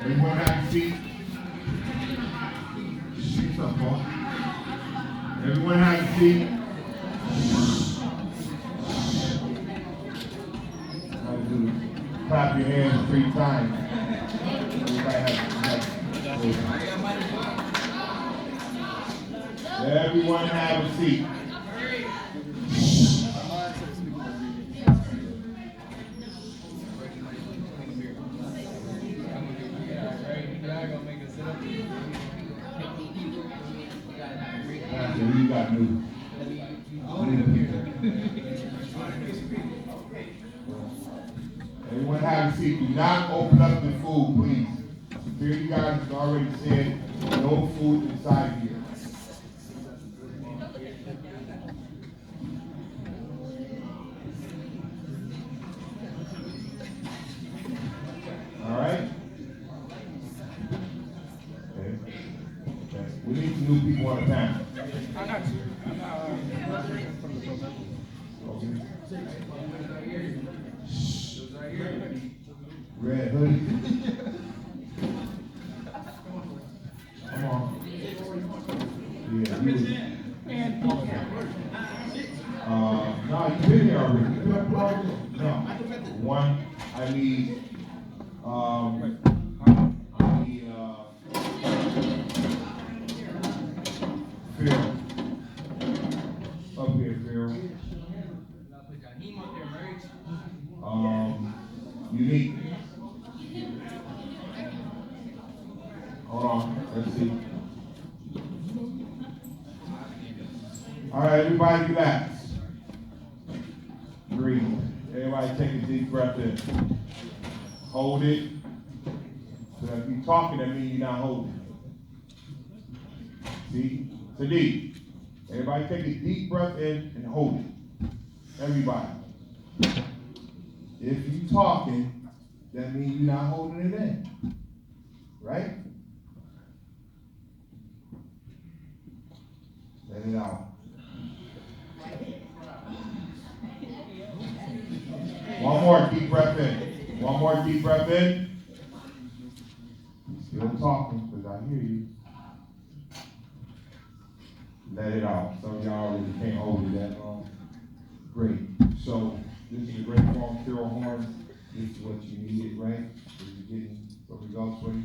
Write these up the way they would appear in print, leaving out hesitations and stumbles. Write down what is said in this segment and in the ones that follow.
Everyone have a seat. Shh, up, Paul. Everyone have a seat. Clap your hands 3 times. Everyone have a seat. You got new. Everyone have a seat. Do not open up the food, please. Security guards has already said no food inside here. All right? Okay. We need some new people on the panel. I got you. Red hoodie. Come on. Yeah, no, you've been here already. You been already? No. One, I need, Phil. Up here, Phil. Unique. Hold on, let's see. All right, everybody relax. Breathe. Everybody take a deep breath in. Hold it. So if you're talking, that means you're not holding. See? So deep. Everybody take a deep breath in and hold it. Everybody. If you're talking, that means you're not holding it in. Right? Let it out. One more deep breath in. One more deep breath in. Still talking, because I hear you. Let it out. Some of y'all really can't hold it that long. Great. So, this is a great form of Carol Horn. This is what you needed, right? Are you getting some results for you?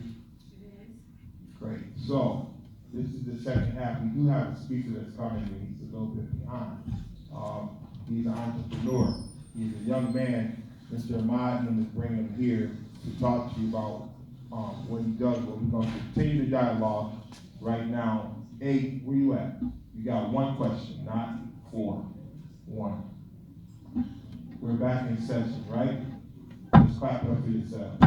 Great. So, this is the second half. We do have a speaker that's coming, and he's a little bit behind. He's an entrepreneur. He's a young man. Mr. Ahmad is bringing him here to talk to you about what he does. But we're going to continue the dialogue right now. A, where you at? You got one question, not 4. 1. We're back in session, right? Just clap it up for yourself.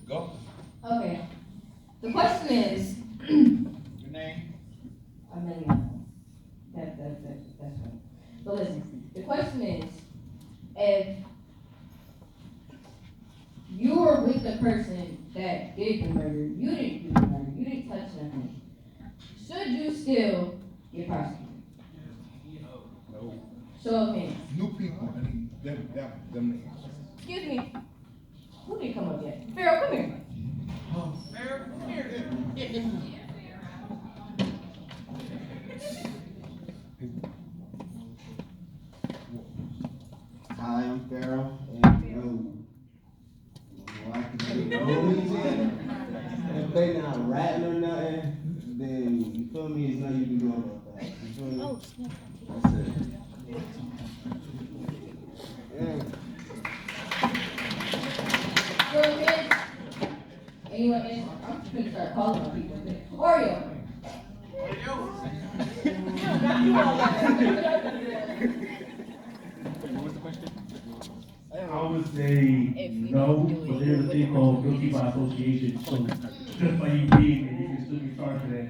Go. Okay. The question is. Your name? Amelia. That's right. So listen, the question is, if you were with the person that did the murder, you didn't do the murder, you didn't touch nothing, should you still get prosecuted? No. Show of hands. New people. I need them names. Excuse me. Who didn't come up yet? Pharaoh, come here. Pharaoh, come here. Hi, I'm Pharaoh, and if they not ratting or nothing, then you feel me, it's nothing you can do about that. You feel me? That's it. Yeah. Show of hands. Anyone in? I'm just gonna start calling on people. Oreo. I would say no, but there's a thing called guilty by association. So just by you being there, you can still be charged for that.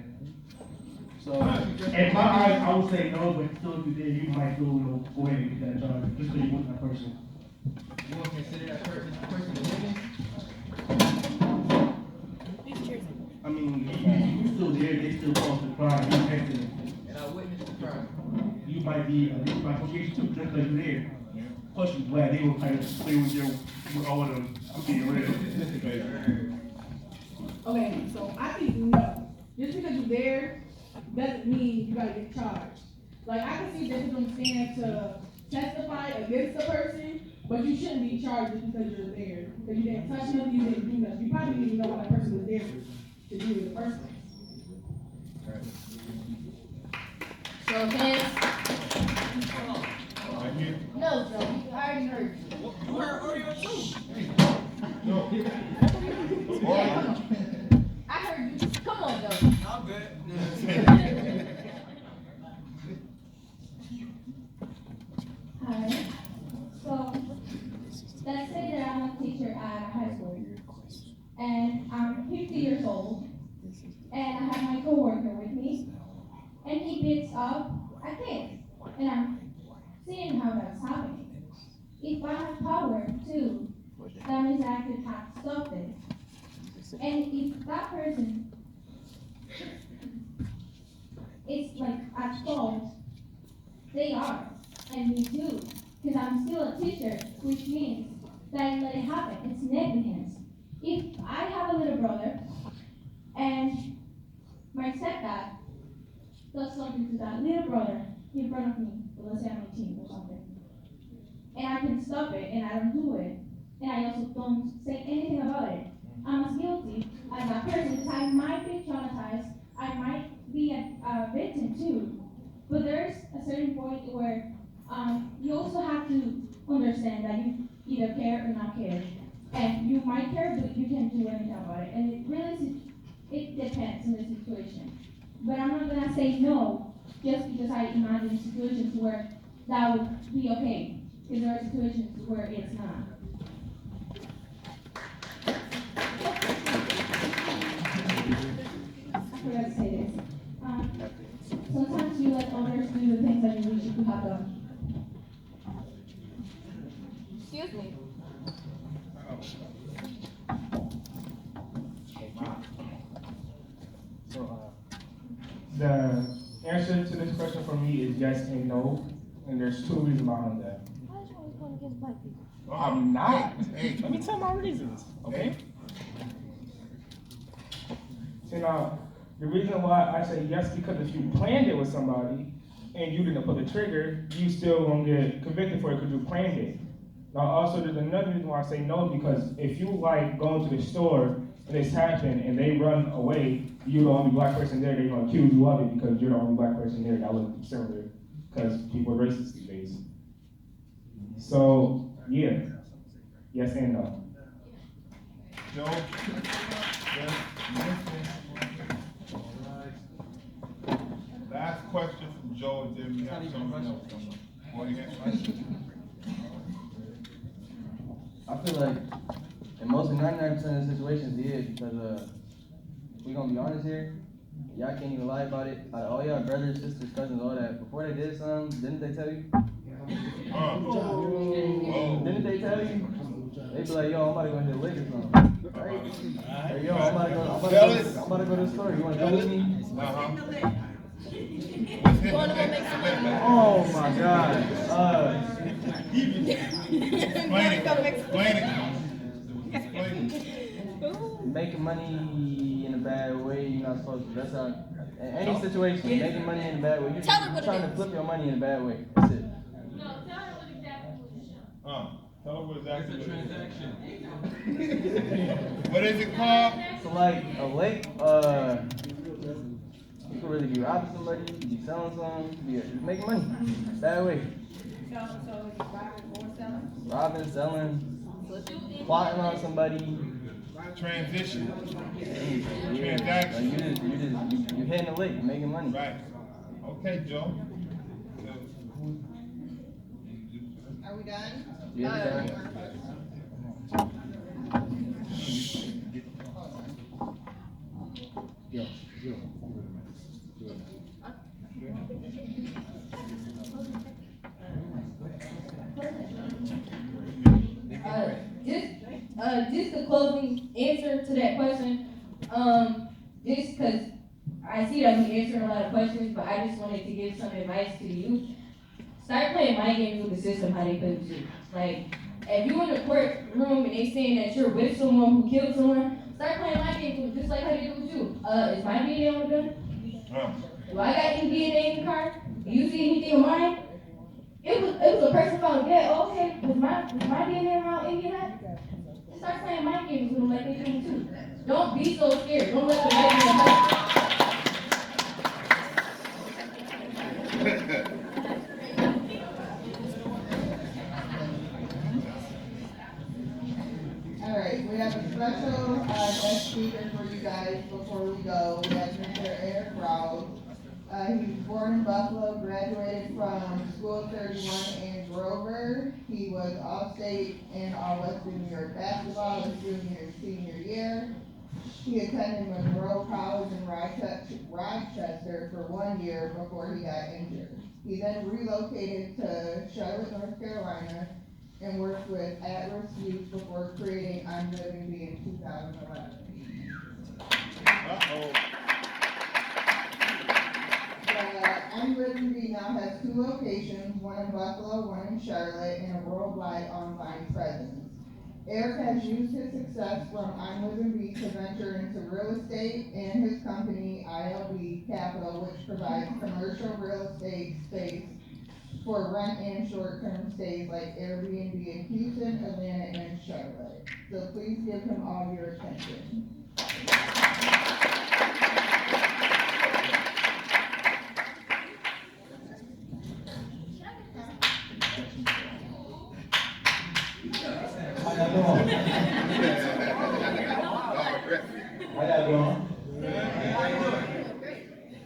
So in my eyes, I would say no, but still if you did, you might still go ahead and get that charge just because you wasn't that person. You won't consider that person living? I mean, you still there, they still cause the crime, you affected it. And I witnessed you might be a guilty by association too, just like you there. Plus, you glad they were kind of play with your, with all of them. I'm being real. Okay, so I think no. Just because you're there doesn't mean you gotta get charged. Like, I can see that you don't stand to testify against the person, but you shouldn't be charged just because you're there. Because you didn't touch nothing, you didn't do nothing. You probably didn't even know what that person was there to do in the first place. So hands, Thank you. no, Joe, I already heard you. You heard Oreo too. No. Yeah, come on. I heard you, come on, Joe. I'm good. Hi. So, let's say that I'm a teacher at a high school, and I'm 50 years old, and I have my coworker with me, and he beats up a kid, and I'm seeing how that's happening. If I have power too, that means I could have stopped it. And if that person is like at fault, they are, and me too, because I'm still a teacher, which means that I let it happen. It's negligence. If I have a little brother and my stepdad does something to that little brother in front of me, let's say I'm 18 or something, and I can stop it and I don't do it, and I also don't say anything about it, I'm as guilty as that person because I might be traumatized, I might be a victim too. But there's a certain point where you also have to understand that you either care or not care. And you might care, but you can't do anything about it. And it depends on the situation. But I'm not gonna say no just because I imagine situations where that would be okay. Because there are situations where it's not. I forgot to say this. Sometimes you let others do the things that you wish you could have done. Excuse me. So, the answer to this question for me is yes and no, and there's two reasons behind that. Why is you always going against black people? I'm not. Hey. Let me tell my reasons, okay? So now, the reason why I say yes, because if you planned it with somebody and you didn't pull the trigger, you still won't get convicted for it because you planned it. Now, also, there's another reason why I say no, because if you like going to the store and this happened and they run away, you're the only black person there, they're gonna accuse you of it because you're the only black person there. That looks similar because people are racist these days. So, yeah, yes and no. Joe? Yes. Last question from Joe, and then we have something else coming. Go ahead. I feel like in most 99% of the situations, yeah, because we gonna be honest here, y'all can't even lie about it. Out of all y'all brothers, sisters, cousins, all that, before they did something, didn't they tell you? Didn't they tell you? They be like, yo, I'm about to go hit the lick or something. Right? Hey, yo, I'm about to go to the store. You wanna go with me? Oh my God. Explain it. Making money in a bad way, you're not supposed to. That's not, in any situation, making money in a bad way. You're trying to flip your money in a bad way. That's it. Tell them what exactly it is. What is it called? So like a lake, you could really be robbing somebody, you could be selling something, you could be making money. Bad way. Robbing, selling, plotting on somebody. Transition. Yeah. Transaction. Like you hitting the lick, you're making money. Right. Okay, Joe. Are we done? Yeah, Just the closing answer to that question, just because I see that we answered a lot of questions, but I just wanted to give some advice to the youth. start playing mind games with the system how they play with you. Like, if you in the courtroom and they saying that you're with someone who killed someone, start playing mind games with them, just like how they do with you. Is my DNA on the gun? Do I got any DNA in the car? Do you see anything of mine? It was a person found dead. Oh, okay, was my DNA around any of that? Just start playing mind games with them like they do with you. Don't be so scared. Don't let them get in your head. All right, we have a special guest speaker for you guys before we go. We have Mr. Eric Rouse. He was born in Buffalo, graduated from School 31 in Grover. He was All-State and All-Western New York basketball his junior and senior year. He attended Monroe College in Rochester for 1 year before he got injured. He then relocated to Charlotte, North Carolina, and worked with at-risk youth before creating I'm Living Bee in 2011. I'm Living Bee now has 2 locations, one in Buffalo, one in Charlotte, and a worldwide online presence. Eric has used his success from I'm Living Bee to venture into real estate and his company, ILB Capital, which provides commercial real estate space for rent and short-term stays like Airbnb in Houston, Atlanta, and Charlotte. So please give him all your attention. How y'all doing? How y'all doing?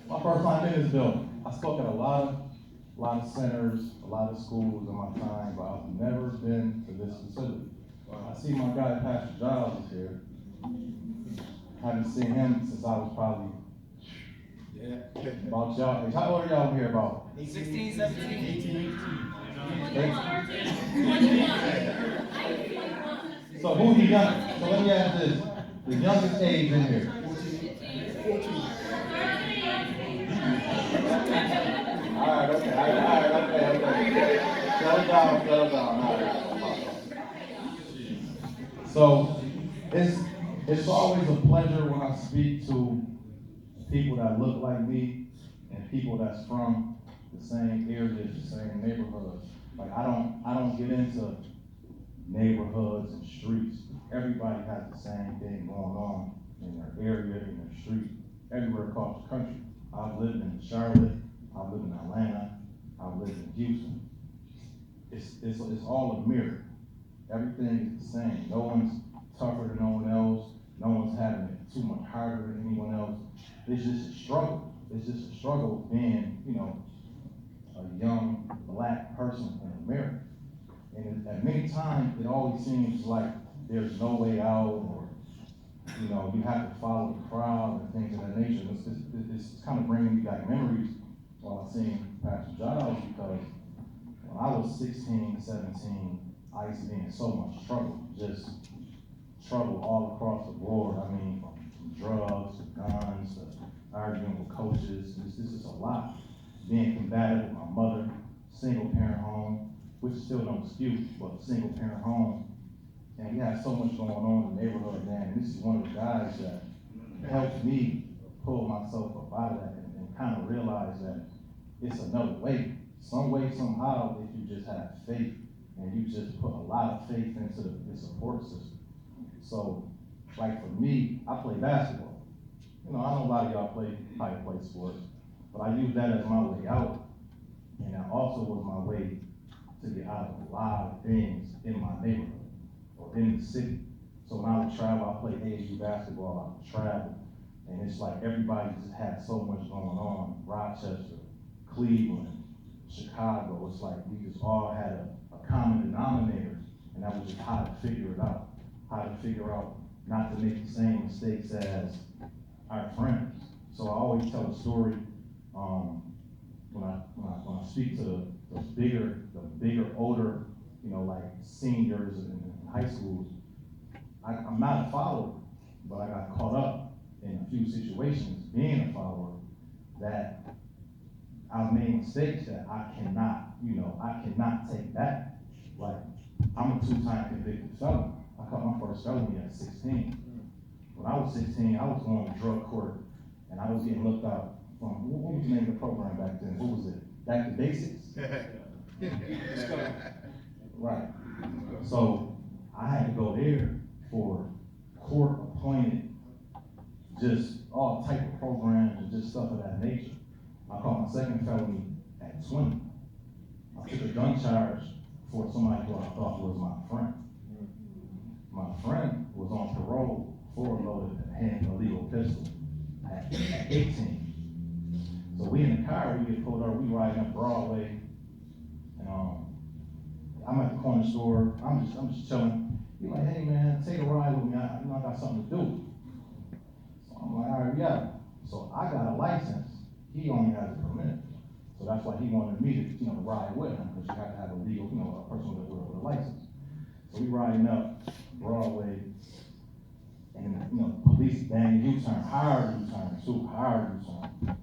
My first time in this building. I spoke at a lot of centers, a lot of schools in my time, but I've never been to this facility. I see my guy Pastor Giles is here. Haven't seen him since I was probably about y'all. How old are y'all here about? 16, 17, 18, 19. So who's the youngest? So let me ask this. The youngest age in here? 14. Alright, okay. Settle down. All right. So it's always a pleasure when I speak to people that look like me and people that's from the same areas, the same neighborhoods. Like I don't get into neighborhoods and streets. Everybody has the same thing going on in their area, in their street, everywhere across the country. I've lived in Charlotte, I've lived in Atlanta, I've lived in Houston. It's all a mirror. Everything is the same. No one's tougher than no one else. No one's having it too much harder than anyone else. It's just a struggle. It's just a struggle being, a young black person in America. And at many times, it always seems like there's no way out, or you have to follow the crowd and things of that nature. It's kind of bringing me back memories while I seen Pastor Giles, because when I was 16, 17, I used to be in so much trouble, just trouble all across the board. I mean, from drugs to guns to arguing with coaches. This is a lot. Being combative with my mother, single parent home, which is still no excuse, but single parent home. And we had so much going on in the neighborhood, man. And this is one of the guys that helped me pull myself up out of that and kind of realize that it's another way. Some way, somehow, if you just have faith and you just put a lot of faith into the support system. So, like for me, I play basketball. I know a lot of y'all probably play sports, but I use that as my way out. And that also was my way to get out of a lot of things in my neighborhood or in the city. So when I would travel, I played AAU basketball, I would travel. And it's like everybody just had so much going on. Rochester, Cleveland, Chicago. It's like we just all had a common denominator, and that was just how to figure it out. How to figure out not to make the same mistakes as our friends. So I always tell a story when I speak to the bigger, older, like seniors in high schools. I'm not a follower, but I got caught up in a few situations being a follower that I've made mistakes that I cannot take back. Like, I'm a 2-time convicted felon. I caught my first felony at 16. When I was 16, I was going to drug court, and I was getting looked out from, what was the name of the program back then? What was it? Back to Basics? Right. So I had to go there for court-appointed, just all type of programs and just stuff of that nature. I caught my second felony at 20. I took a gun charge for somebody who I thought was my friend. My friend was on parole for a loaded and illegal pistol at 18. So we in the car, we get pulled over, we riding up Broadway, and I'm at the corner store, I'm just chilling. He's like, hey man, take a ride with me, I got something to do. So I'm like, all right, yeah. So I got a license, he only has a permit. So that's why he wanted me to, ride with him, because you have to have a legal, a person with a license. So we riding up Broadway, and police bang U-turn, hard U-turn, too, hard U-turn.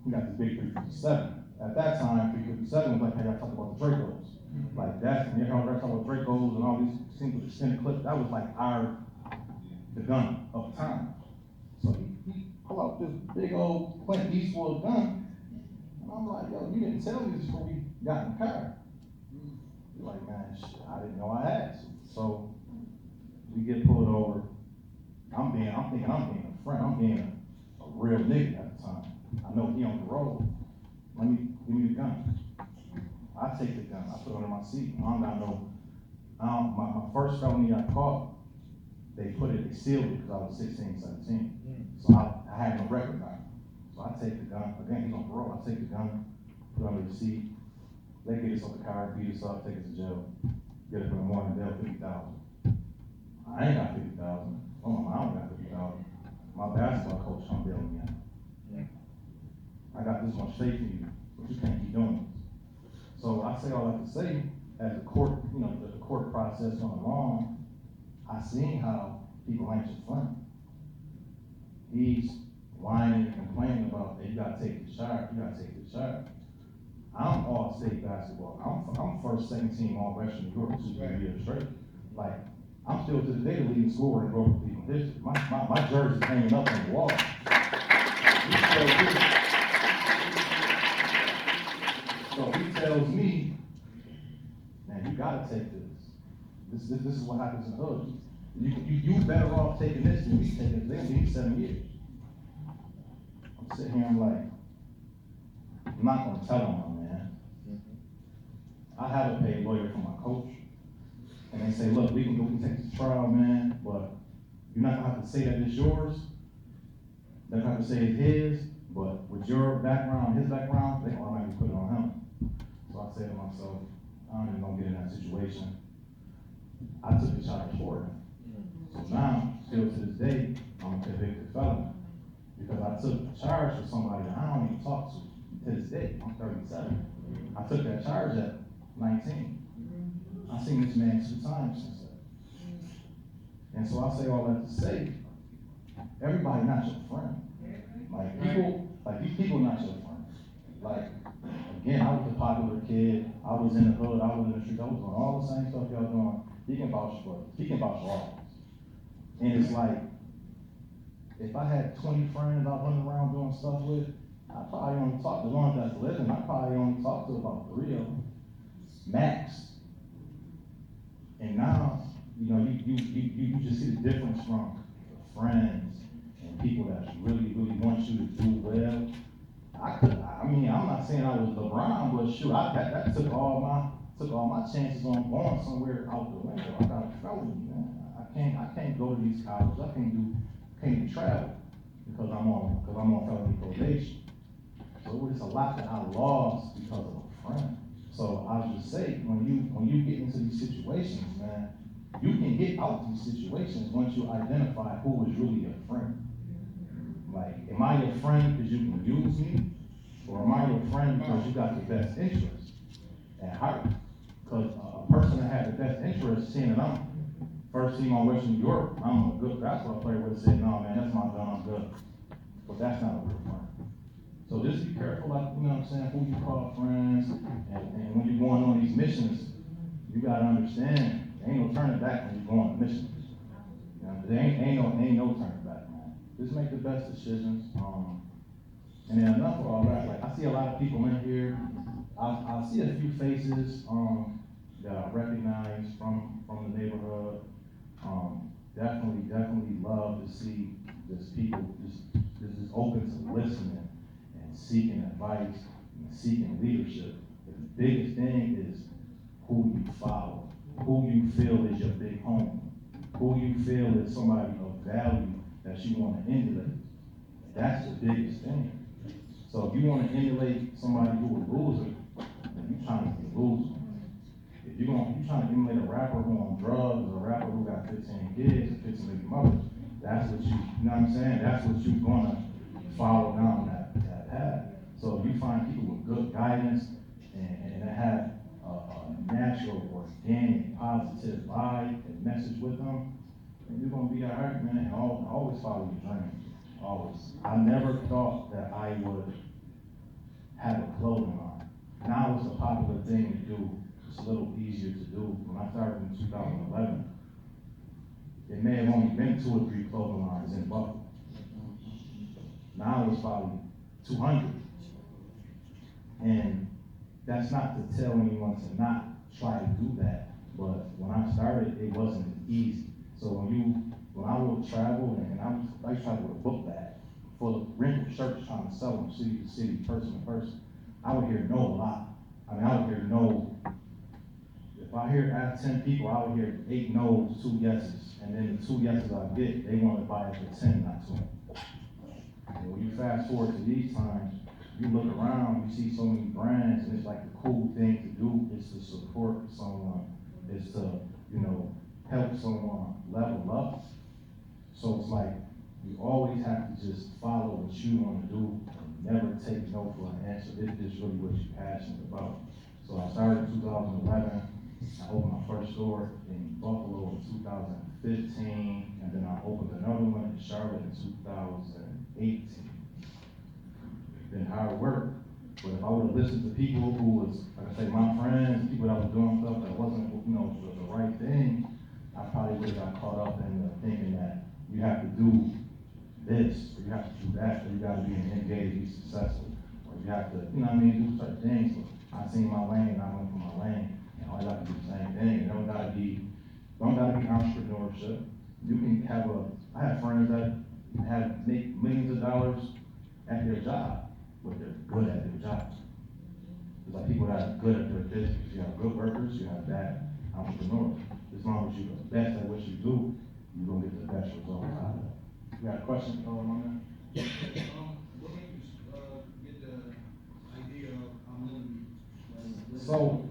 We got this big 357. At that time, 357 was like, hey, I talk about the Dracos. Like that's, they're talking about Dracos and all these things with extended clips. That was like the gun of the time. So he pull out this big old Clint Eastwood gun, and I'm like, yo, you didn't tell me this before we got in the car. He's like, man, shit, I didn't know I asked. So we get pulled over. I'm thinking I'm being a friend. I'm being a real nigga at the time. I know he on the road. Give me the gun. I take the gun. I put it under my seat. I don't got no. My first felony I caught, they sealed it because I was 16, 17. So I had no record on it. So I take the gun. Again, he's on parole. I take the gun, put it under the seat. They get us on the car, beat us up, take us to jail. Get up in the morning, they'll 50,000. I ain't got 50,000. Oh, I don't got 50,000. My basketball coach trying to bail me out. I got this much faith in you, but you can't keep doing this. So I say all that to say, as the court, the court process went along, I seen how people ain't your friend. He's whining and complaining about, hey, you gotta take the charge, I'm all state basketball. I'm first, second team all Western New York 2 years straight. Like, I'm still to the day the leading scorer in Grover Cleveland District. My jersey's hanging up on the wall. So he tells me, man, you gotta take this. This is what happens in the hood. You better off taking this than me taking it. They're gonna give you 7 years. I'm sitting here, I'm like, I'm not gonna tell him, man. I have a paid lawyer for my coach. And they say, look, we can take this to trial, man, but you're not gonna have to say that it's yours. They're gonna have to say it's his, but with your background, his background, they automatically put it on him. So I say to myself, I'm not even gonna get in that situation. I took the charge for him. So now, still to this day, I'm a convicted felon. Because I took the charge for somebody that I don't even talk to this day. I'm 37. I took that charge at 19. I've seen this man 2 times since then. And so I say all that to say, everybody not your friend. These people not your friend. Like, again, I was a popular kid. I was in the hood. I was in the street. I was doing all the same stuff y'all doing. He can vouch for all of us. And it's like, if I had 20 friends I was running around doing stuff with, I probably only talk to the ones that's living. I probably only talk to about 3 of them, max. And now, you just see the difference from friends and people that really, really want you to do well. I'm not saying I was LeBron, but shoot, that took all my chances on going somewhere out the window. I got a felony, man. I can't go to these colleges. I can't travel because I'm on felony probation. So it's a lot that I lost because of a friend. So I would just say, when you get into these situations, man, you can get out these situations once you identify who is really your friend. Like, am I your friend because you can use me? Or am I your friend because you got the best interest at heart? Because a person that had the best interest, seeing that I'm first team on Western New York, I'm a good basketball player, would have said, no man, that's my gun, I'm good. But that's not a real friend. So just be careful, like, you know what I'm saying, who you call friends, and when you're going on these missions, you gotta understand, there ain't no turning back when you're going on missions. You know, there ain't no turning back, man. Just make the best decisions. And then enough of all that. Like, I see a lot of people in here. I see a few faces that I recognize from the neighborhood. Definitely love to see just people just open to listening and seeking advice and seeking leadership. But the biggest thing is who you follow, who you feel is your big homie, who you feel is somebody of value that you want to emulate. That's the biggest thing. So if you want to emulate somebody who a loser, then you're trying to be a loser. If you're trying to emulate a rapper who on drugs, or a rapper who got 15 kids and 15 baby mothers, that's what you know what I'm saying? That's what you're gonna follow down that path. So if you find people with good guidance and that have a natural, organic, positive vibe and message with them, then you're gonna be all right, man. And always follow your dreams. Always. I never thought that I would have a clothing line. Now it's a popular thing to do. It's a little easier to do. When I started in 2011, it may have only been 2 or 3 clothing lines in Buffalo. Now it's probably 200. And that's not to tell anyone to not try to do that. But when I started, it wasn't easy. So when I would travel, and I traveled with a book bag full of wrinkled shirts trying to sell them city to city, person to person, I would hear no a lot. I mean, I would hear no. If I hear out of 10 people, I would hear 8 no's, 2 yeses. And then the 2 yeses I get, they want to buy it for 10, not 20. And when you fast forward to these times, you look around, you see so many brands, and it's like the cool thing to do is to support someone, is to, help someone level up. So it's like, you always have to just follow what you want to do and never take no for an answer. This is really what you're passionate about. So I started in 2011. I opened my first store in Buffalo in 2015, and then I opened another one in Charlotte in 2018. Been hard work, but if I would have listened to people who was, like I say, my friends, people that was doing stuff that wasn't, the right thing, I probably would have got caught up in thinking that you have to do this, or you have to do that, or you got to be in the NBA to be successful, or you have to, do certain things. But I seen my lane, and I went for my lane. I got to do the same thing. It don't gotta be entrepreneurship. You can have I have friends that make millions of dollars at their job, but they're good at their job. There's like people that are good at their business. You have good workers, you have bad entrepreneurs. As long as you're the best at what you do, you're gonna get the best results out of it. You got a question, on that? What made you get the idea of living? So,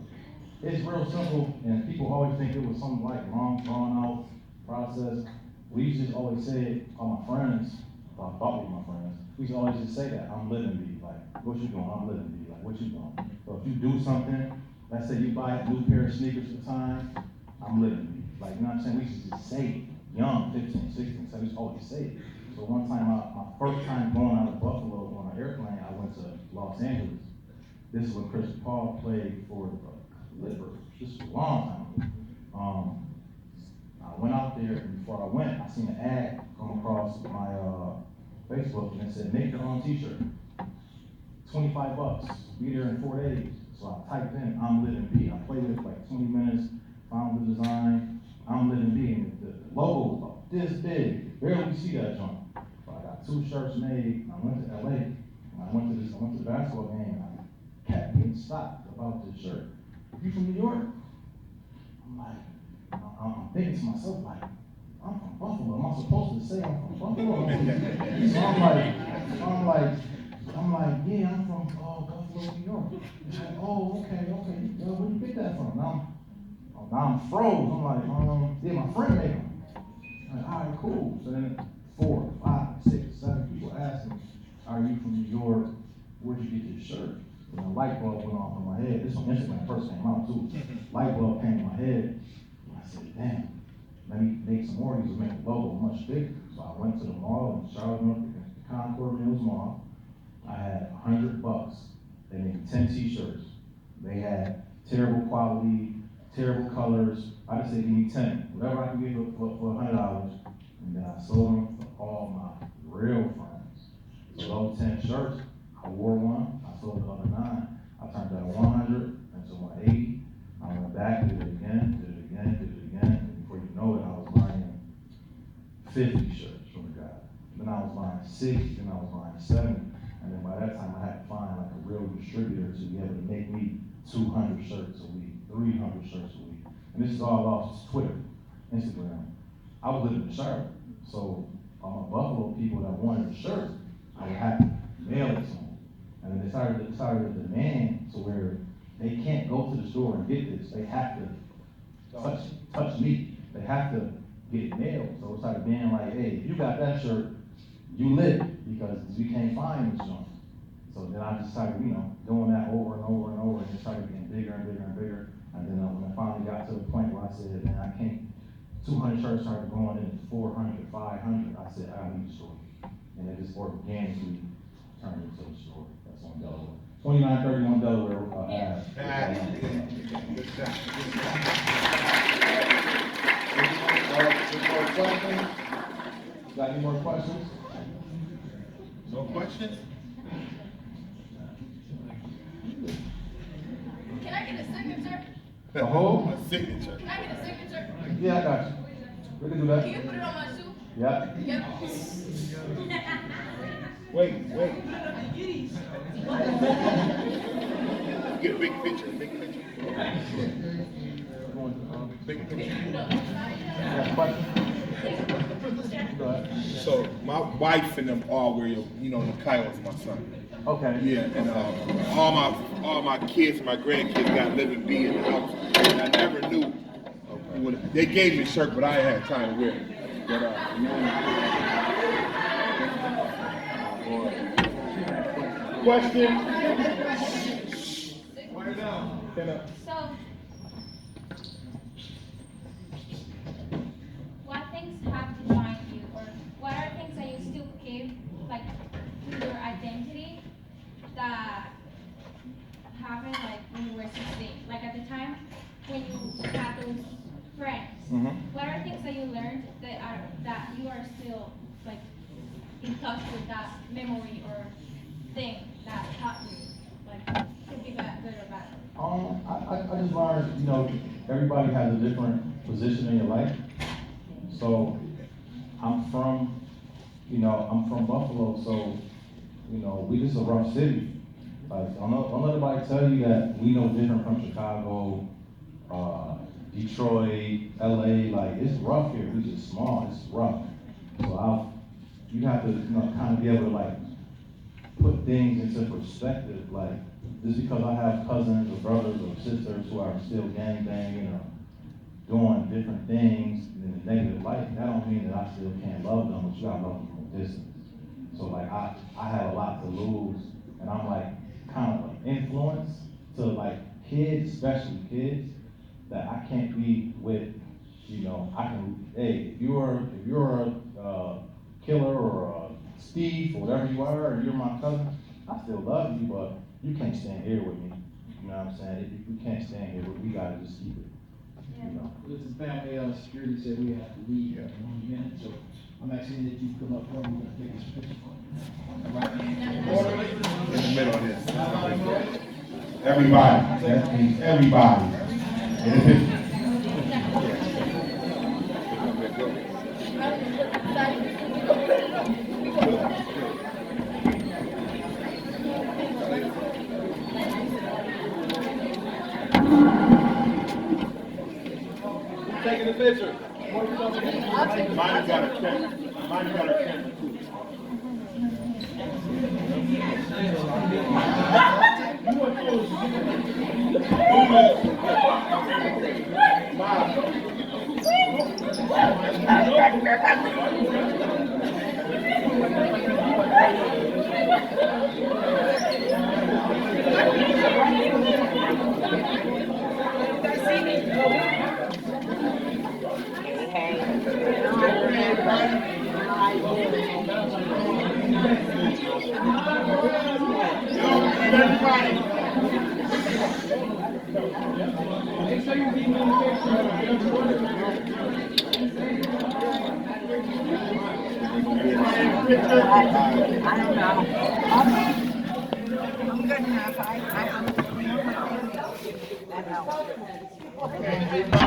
it's real simple, and people always think it was some like long, drawn out process. We used to just always say, all my friends, I thought with my friends, we used to always just say that, I'm living B. Like, what you doing? I'm living B. Like, what you doing? So if you do something, let's say you buy a new pair of sneakers for the time, I'm living B. Like, you know what I'm saying? We used to just say it, young, 15, 16, so we used to always say it. So one time, my first time going out of Buffalo on an airplane, I went to Los Angeles. This is when Chris Paul played for the Clippers, just a long time ago. I went out there, and before I went, I seen an ad come across my Facebook, and it said, make your own t-shirt, $25, be there in 4 days. So I typed in, I'm living B. I played with it for like 20 minutes, found the design, I'm living B, and the logo was about this big, barely see that jump. So I got 2 shirts made, I went to LA, and I went to the basketball game, and I kept getting stopped about this shirt. You from New York? I'm like, I'm thinking to myself, like, I'm from Buffalo. Am I supposed to say I'm from Buffalo? So I'm like, yeah, I'm from Buffalo, New York. He's like, oh, okay. Where you get that from? Now I'm froze. I'm like, yeah, my friend made them. I'm like, all right, cool. So then 4, 5, 6, 7 people asked me, are you from New York? Where'd you get this shirt? And a light bulb went off in my head. This on Instagram first came out too. Light bulb came in my head. And I said, damn, let me make some more of these to make the logo much bigger. So I went to the mall in Charlotte, North, Concord Mills Mall. I I had $100. They made 10 t-shirts. They had terrible quality, terrible colors. I just said, give me 10, whatever I can get for $100. And then I sold them to all my real friends. So those 10 shirts, I wore one, I sold the other 9. I turned that 100 into 180. I went back, did it again, did it again, did it again. And before you know it, I was buying 50 shirts from the guy. Then I was buying 60, then I was buying 70. And then by that time, I had to find like a real distributor to be able to make me 200 shirts a week, 300 shirts a week. And this is all off Twitter, Instagram. I was living in Charlotte, so all my Buffalo people that wanted the shirt, I would have to mail it to them. And then they started a demand to where they can't go to the store and get this. They have to touch me. They have to get it mailed. So it started being like, hey, if you got that shirt, you lit, because we can't find this joint. So then I just started, doing that over and over and over, and it started getting bigger and bigger and bigger. And then when I finally got to the point where I said, man, I can't, 200 shirts started going into 400, 500. I said, I need a store. And it just organically turned into a store. That's on Delaware. 2931 Delaware Ave. Any more questions? Got any more questions? No questions? Can I get a signature? The whole? A signature. Can I get a signature? Yeah, I got you. We can do that. Can you put it on my shoe? Yeah. Yep. Wait. Get a big picture, big picture. Big picture. Yeah, question? Go ahead. So my wife and them all wear the Kaios, my son. Okay. Yeah, and all my kids and my grandkids got Living B in the house. And I never knew. They gave me a shirt, but I ain't had time to wear it. But, question? So, what things have defined you, or what are things that you still keep, like, to your identity that happened, like, when you were 16? Like, at the time when you had those friends, what are things that you learned that you are still, like, in touch with that memory or thing that taught you, like, could be bad, good or bad? I just learned, everybody has a different position in your life. So I'm from Buffalo, so, we just a rough city. Like, don't let anybody tell you that we know different from Chicago, Detroit, LA, like, it's rough here. We just small, it's rough. So you have to, kind of be able to, like, put things into perspective. Like, just because I have cousins or brothers or sisters who are still gangbanging or doing different things in the negative light, that don't mean that I still can't love them, but you gotta love them from a distance. So like I have a lot to lose, and I'm like kind of like influence to like kids, especially kids, that I can't be with, hey, if you're a killer or a thief or whatever you are, and you're my cousin, I still love you, but you can't stand here with me. You know what I'm saying? If you can't stand here, we gotta just keep it. This is family security said we have to leave in 1 minute, so I'm asking that you come up front, we're gonna take this picture. In the middle of this. Everybody, that means everybody. In the picture. Taking the picture. Mine got a camera. Mine got a camera too. Hey. Make sure you keep me in the picture. I don't know. I'm good enough. That helps.